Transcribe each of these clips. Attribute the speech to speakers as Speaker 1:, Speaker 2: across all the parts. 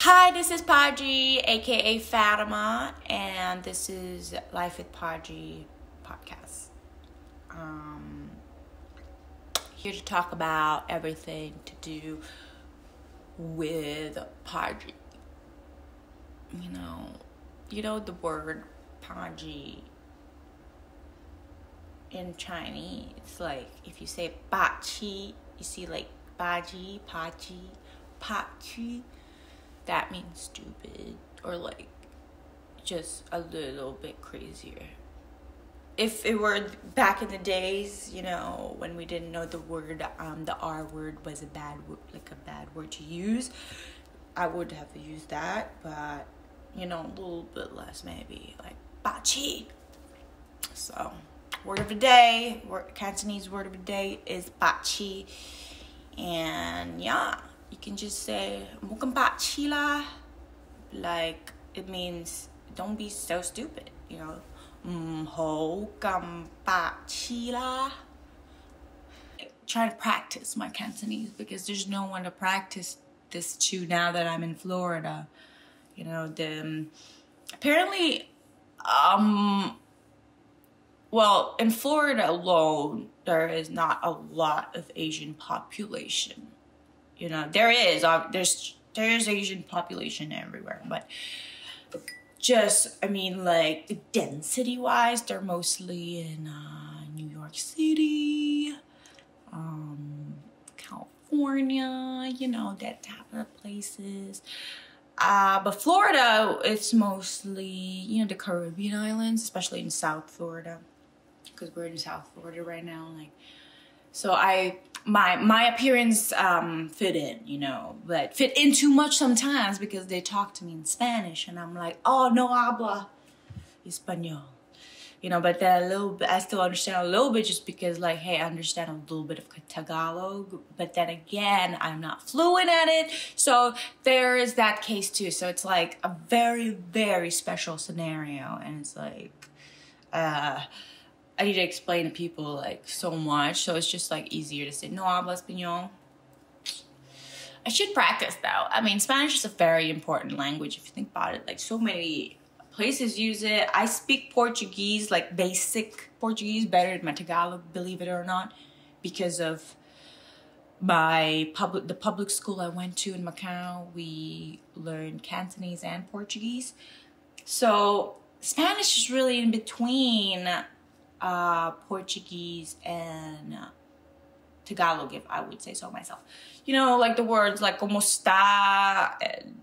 Speaker 1: Hi, this is Paji, aka Fatima, and this is Life with Paji podcast. Here to talk about everything to do with Paji. You know the word Paji in Chinese. It's like if you say Paji, you see like Paji, Paji. That means stupid or like just a little bit crazier. If it were back in the days, when we didn't know the word, the R word was a bad word to use, I would have used that, but a little bit less maybe, like Paji. So, word of the day, Cantonese word of the day is Paji, and yeah. You can just say "Mukambachi la," like it means don't be so stupid. Ho kambachi la. Try to practice my Cantonese because there's no one to practice this to now that I'm in Florida. Apparently, well, in Florida alone, there is not a lot of Asian population. There's Asian population everywhere, but density wise, they're mostly in New York City, California, that type of places. But Florida, it's mostly, the Caribbean islands, especially in South Florida, because we're in South Florida right now. So my appearance fit in, but fit in too much sometimes because they talk to me in Spanish and I'm like, oh, no habla español, but then a little bit, I still understand a little bit just because hey, I understand a little bit of Tagalog, but then again, I'm not fluent at it. So there is that case too. So it's like a very, very special scenario. And it's like, I need to explain to people so much, so it's just easier to say no habla español. I should practice though. I mean, Spanish is a very important language if you think about it. So many places use it. I speak Portuguese, basic Portuguese, better than my Tagalog, believe it or not, because of the public school I went to in Macau. We learned Cantonese and Portuguese, so Spanish is really in between Portuguese and Tagalog, if I would say so myself. The words como está and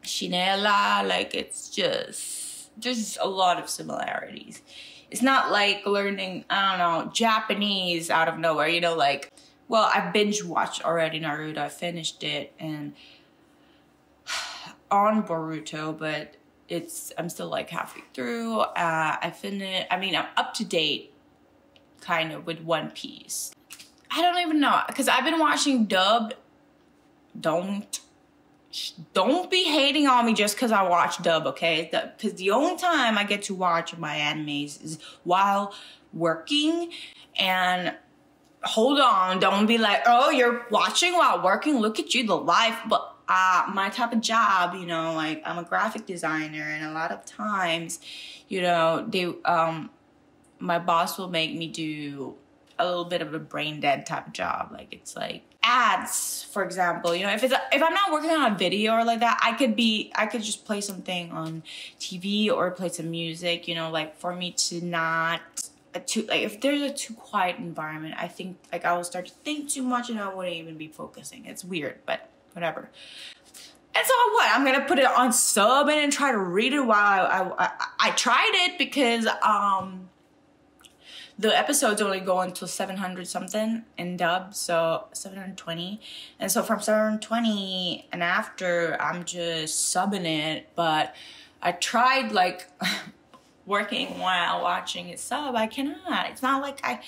Speaker 1: chinela, it's just, there's a lot of similarities. It's not like learning, I don't know, Japanese out of nowhere, well, I binge watched already Naruto. I finished it and on Boruto, but I'm still halfway through. I'm up to date kind of with One Piece. I don't even know, because I've been watching dubbed. Don't be hating on me just because I watch dub, okay? Because the only time I get to watch my animes is while working. And hold on, don't be like, oh, you're watching while working? Look at you, the life. But my type of job, I'm a graphic designer, and a lot of times, my boss will make me do a little bit of a brain dead type of job. It's ads, for example. If I'm not working on a video or that, I could just play something on TV or play some music. For me to not if there's a too quiet environment, I think I will start to think too much and I wouldn't even be focusing. It's weird, but whatever. And so what? I'm gonna put it on sub and try to read it while I tried it because the episodes only go until 700 something in dub, so 720. And so from 720 and after, I'm just subbing it. But I tried working while watching it sub. I cannot. It's not I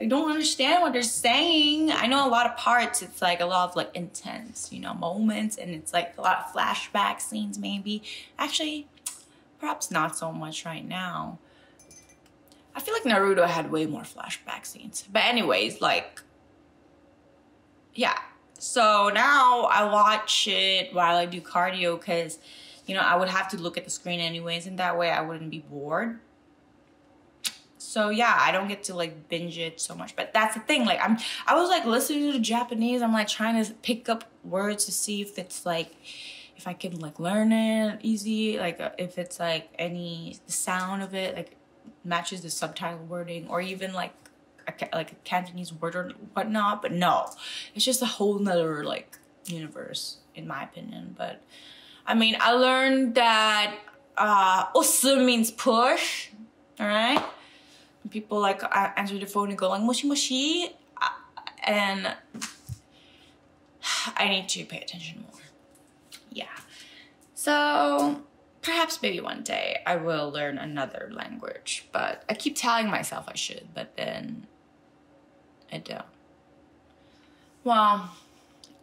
Speaker 1: don't understand what they're saying. I know a lot of parts, it's a lot of intense, moments, and it's a lot of flashback scenes maybe. Actually, perhaps not so much right now. I feel like Naruto had way more flashback scenes. But anyways, yeah, So now I watch it while I do cardio because, you know, I would have to look at the screen anyways, and that way I wouldn't be bored. So yeah, I don't get to like binge it so much. But that's the thing, like I was like listening to the Japanese. I'm like trying to pick up words to see if it's like, if I can like learn it easy, like if it's like the sound of it like matches the subtitle wording, or even like a Cantonese word or whatnot. But no, it's just a whole nother like universe in my opinion. But I mean, I learned that osu means push, all right? People like answer the phone and go like moshi moshi, and I need to pay attention more. Yeah, so perhaps maybe one day I will learn another language, but I keep telling myself I should, but then I don't. Well,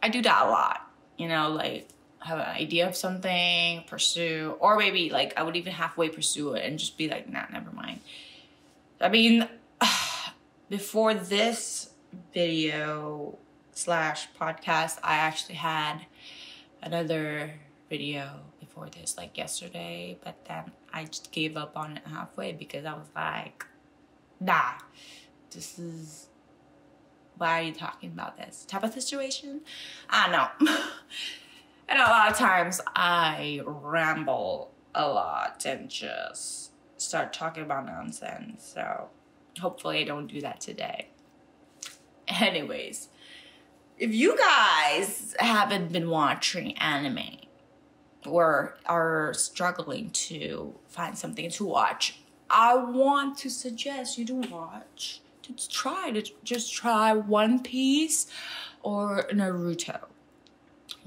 Speaker 1: I do that a lot, you know, like have an idea of something, pursue, or maybe like I would even halfway pursue it and just be like, nah, never mind. I mean, before this video / podcast, I actually had another video before this, like yesterday, but then I just gave up on it halfway because I was like, nah, this is, why are you talking about this type of situation? I don't know. And a lot of times I ramble a lot and just start talking about nonsense, so hopefully I don't do that today. Anyways, if you guys haven't been watching anime or are struggling to find something to watch, I want to suggest you to just try One Piece or Naruto.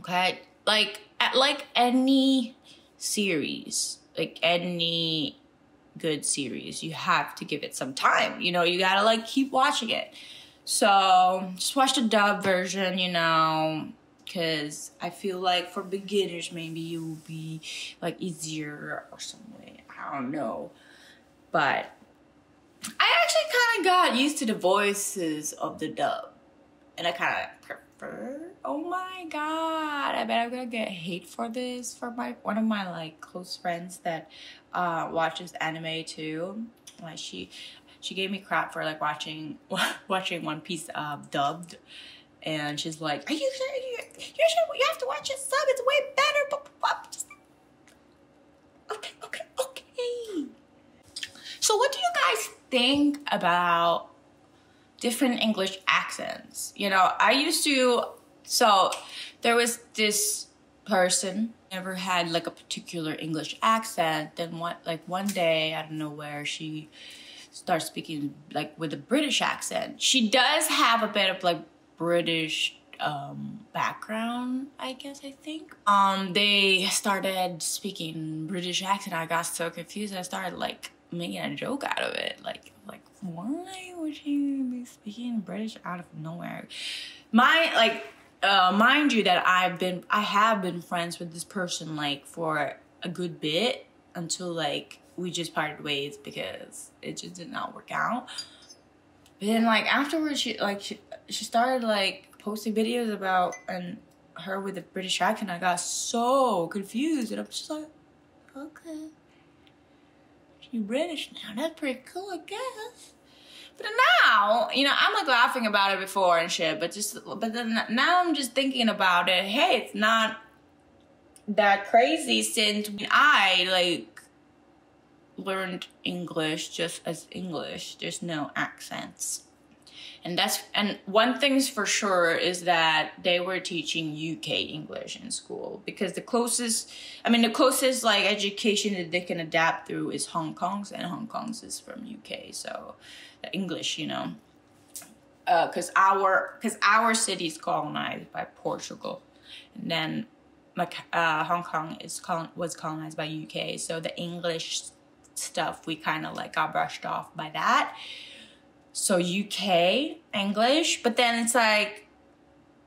Speaker 1: Okay, like any series, like any good series, you have to give it some time, you know, you gotta like keep watching it. So just watch the dub version, you know, because I feel like for beginners maybe it will be like easier or some way, I don't know. But I actually kind of got used to the voices of the dub, and I kind of prefer. Oh my god, I bet I'm gonna get hate for this for one of my like close friends that watches anime too. Like she gave me crap for like watching One Piece dubbed, and she's like, "Are you sure? You have to watch it sub. It's way better." Just, okay. So what do you guys think about different English accents? You know, I used to. So there was this person never had like a particular English accent. Then one day out of nowhere she starts speaking like with a British accent. She does have a bit of like British background, I think. They started speaking British accent. I got so confused. I started like making a joke out of it. Like why would she be speaking British out of nowhere? Mind you that I have been friends with this person like for a good bit until like we just parted ways because it just did not work out. But then like afterwards she started like posting videos about her with a British accent. I got so confused and I'm just like, okay, she's British now. That's pretty cool, I guess. But now, you know, I'm like laughing about it before and shit, but then now I'm just thinking about it. Hey, it's not that crazy since I like learned English just as English. There's no accents. And one thing's for sure is that they were teaching UK English in school, because the closest like education that they can adapt through is Hong Kong's, and Hong Kong's is from UK, so the English, you know, because our city is colonized by Portugal, and then Hong Kong was colonized by UK, so the English stuff we kind of like got brushed off by that. So UK English, but then it's like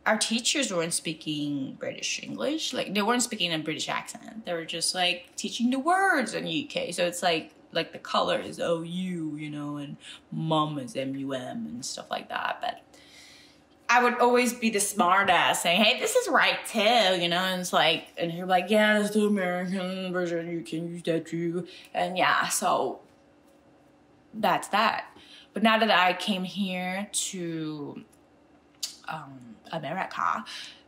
Speaker 1: our teachers weren't speaking British English. Like they weren't speaking a British accent. They were just like teaching the words in UK. So it's like the color is OU, you know, and mum is MUM and stuff like that. But I would always be the smart ass saying, hey, this is right too, you know, and it's like, and you're like, yeah, it's the American version, you can use that too. And yeah, so that's that. But now that I came here to America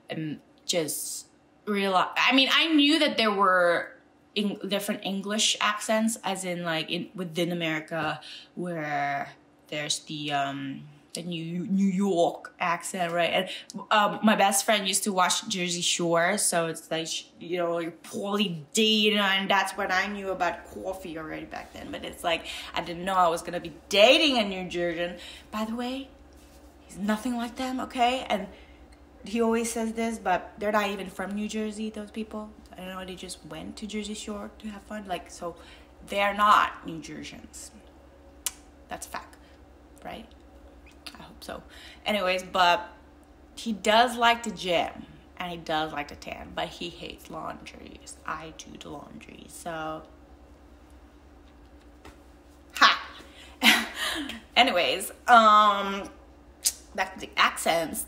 Speaker 1: and just realized, I mean, I knew that there were different English accents, as in like within America, where there's the New York accent, right? And my best friend used to watch Jersey Shore, so it's like, you know, you're Pauly D, and that's when I knew about coffee already back then. But it's like, I didn't know I was gonna be dating a New Jersian. By the way, he's nothing like them, okay? And he always says this, but they're not even from New Jersey, those people. I don't know, they just went to Jersey Shore to have fun. Like, so they're not New Jersians. That's a fact, right? I hope so. Anyways, but he does like to gym and he does like to tan, but he hates laundries. I do the laundry, so ha. Anyways, back to the accents.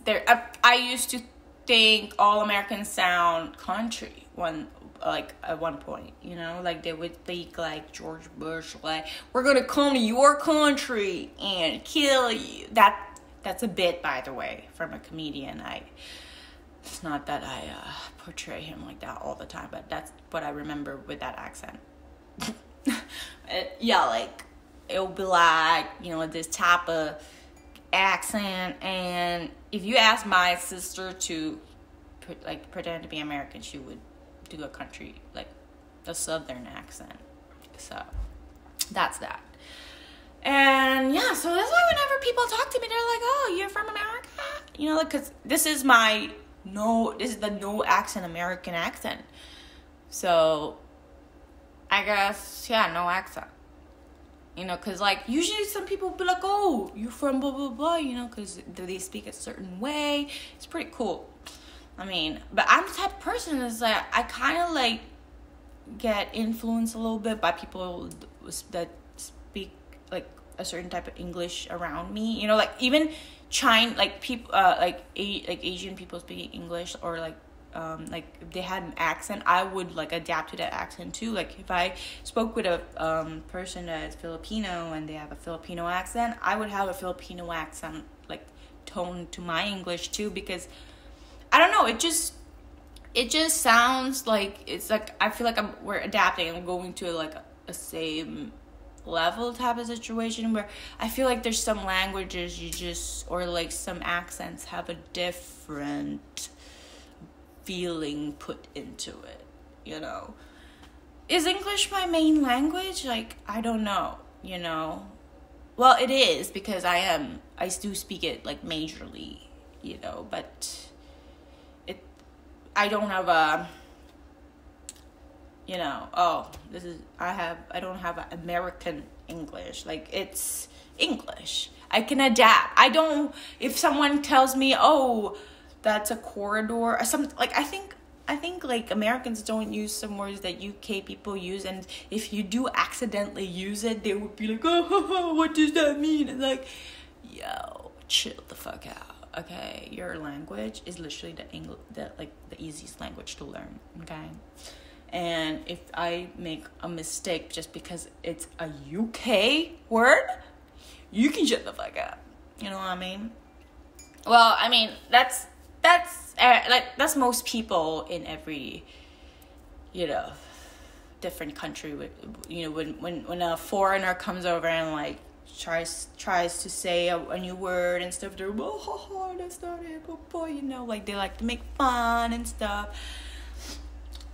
Speaker 1: I used to think all Americans sound country at one point, you know, like they would think like George Bush, like, we're gonna come to your country and kill you. That's a bit, by the way, from a comedian. It's not that I portray him like that all the time, but that's what I remember with that accent. Yeah, like it'll be like, you know, this type of accent, and if you ask my sister to pretend to be American, she would do a country, like a southern accent. So that's that. And yeah, so that's why whenever people talk to me, they're like, oh, you're from America, you know, like, because this is the no accent American accent. So I guess, yeah, no accent, you know, because like usually some people be like, oh, you're from blah blah blah, you know, because they speak a certain way. It's pretty cool. I mean, but I'm the type of person that's like, I kind of like get influenced a little bit by people that speak like a certain type of English around me, you know, like even people like Asian people speaking English, or like if they had an accent, I would like adapt to that accent too. Like if I spoke with a person that's Filipino and they have a Filipino accent, I would have a Filipino accent like tone to my English too, because I don't know, it just sounds like, it's like, I feel like we're adapting and going to like a same level type of situation, where I feel like there's some languages or like some accents have a different feeling put into it, you know. Is English my main language? Like, I don't know, you know. Well, it is, because I do speak it like majorly, you know, but I don't have a, you know, I don't have an American English. Like, it's English. I can adapt. If someone tells me, oh, that's a corridor or something, like, I think like Americans don't use some words that UK people use, and if you do accidentally use it, they would be like, oh, what does that mean? And like, yo, chill the fuck out. Okay, your language is literally the easiest language to learn, okay? And if I make a mistake just because it's a UK word, you can shut the fuck up. You know what I mean? Well, I mean, that's most people in every, you know, different country. You know, when a foreigner comes over and like tries to say a new word and stuff, they're, oh, that's not it, boy, you know, like they like to make fun and stuff.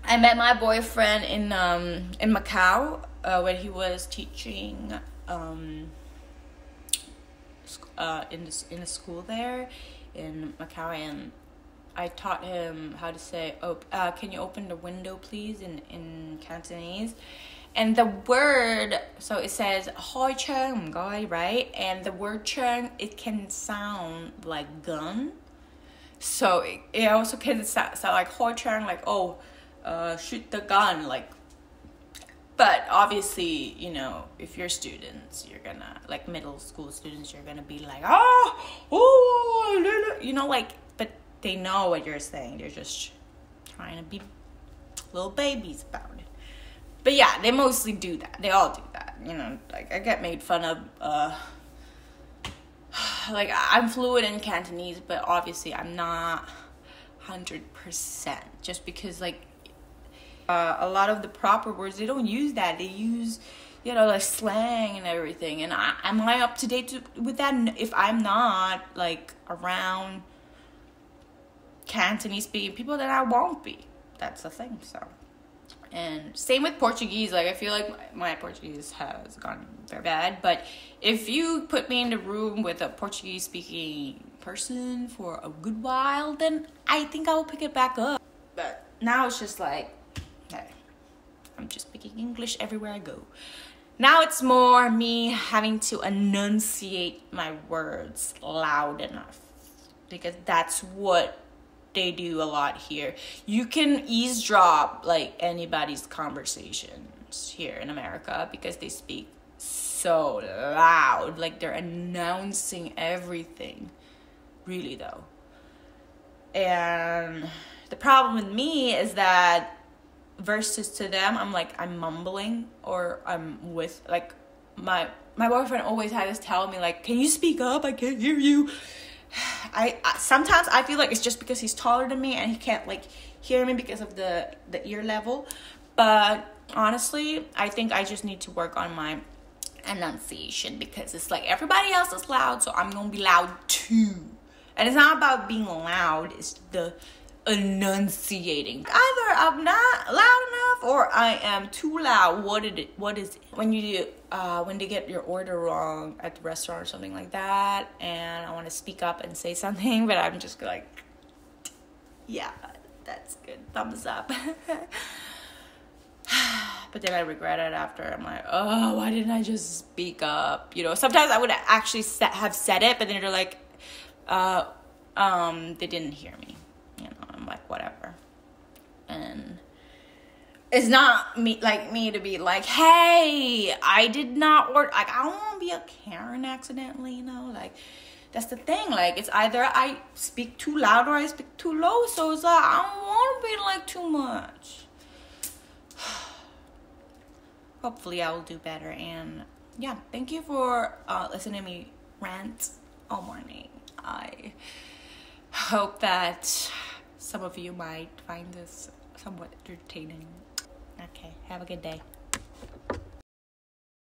Speaker 1: I met my boyfriend in Macau when he was teaching in the school there in Macau, and I taught him how to say, can you open the window please, in Cantonese. And the word, so it says hoi chang guy, right? And the word chang, it can sound like gun. So it also can sound like hoi chang, like, oh, shoot the gun, like. But obviously, you know, if you're students, you're gonna, like middle school students, you're gonna be like, oh, you know, like, but they know what you're saying. They're just trying to be little babies about it. But yeah, they mostly do that. They all do that, you know. Like, I get made fun of, like, I'm fluent in Cantonese, but obviously I'm not 100%, just because, like, a lot of the proper words, they don't use that. They use, you know, like, slang and everything. And am I up to date with that? If I'm not, like, around Cantonese speaking people, then I won't be. That's the thing. So, and same with Portuguese. Like, I feel like my Portuguese has gone very bad, but if you put me in the room with a Portuguese speaking person for a good while, then I think I will pick it back up. But now it's just like, hey, I'm just speaking English everywhere I go. Now it's more me having to enunciate my words loud enough, because that's what they do a lot here. You can eavesdrop, like, anybody's conversations here in America because they speak so loud. Like, they're announcing everything, really, though. And the problem with me is that versus to them, I'm mumbling, or I'm with, like, my boyfriend always had to tell me, like, can you speak up? I can't hear you. I sometimes I feel like it's just because he's taller than me and he can't, like, hear me because of the ear level. But honestly, I think I just need to work on my enunciation, because it's like everybody else is loud, so I'm gonna be loud too. And it's not about being loud, it's the enunciating. Either I'm not loud enough or I am too loud. What is it? When you when they get your order wrong at the restaurant or something like that, and I want to speak up and say something, but I'm just like, yeah, that's good, thumbs up. But then I regret it after. I'm like, oh, why didn't I just speak up? You know, sometimes I would actually have said it, but then they're like, they didn't hear me. You know, I'm like, whatever. And it's not me to be like, hey, I did not order. Like, I don't want to be a Karen accidentally, you know. Like, that's the thing. Like, it's either I speak too loud or I speak too low. So it's like, I don't want to be like too much. Hopefully I will do better. And yeah, thank you for listening to me rant all morning. I hope that some of you might find this somewhat entertaining. Okay, have a good day.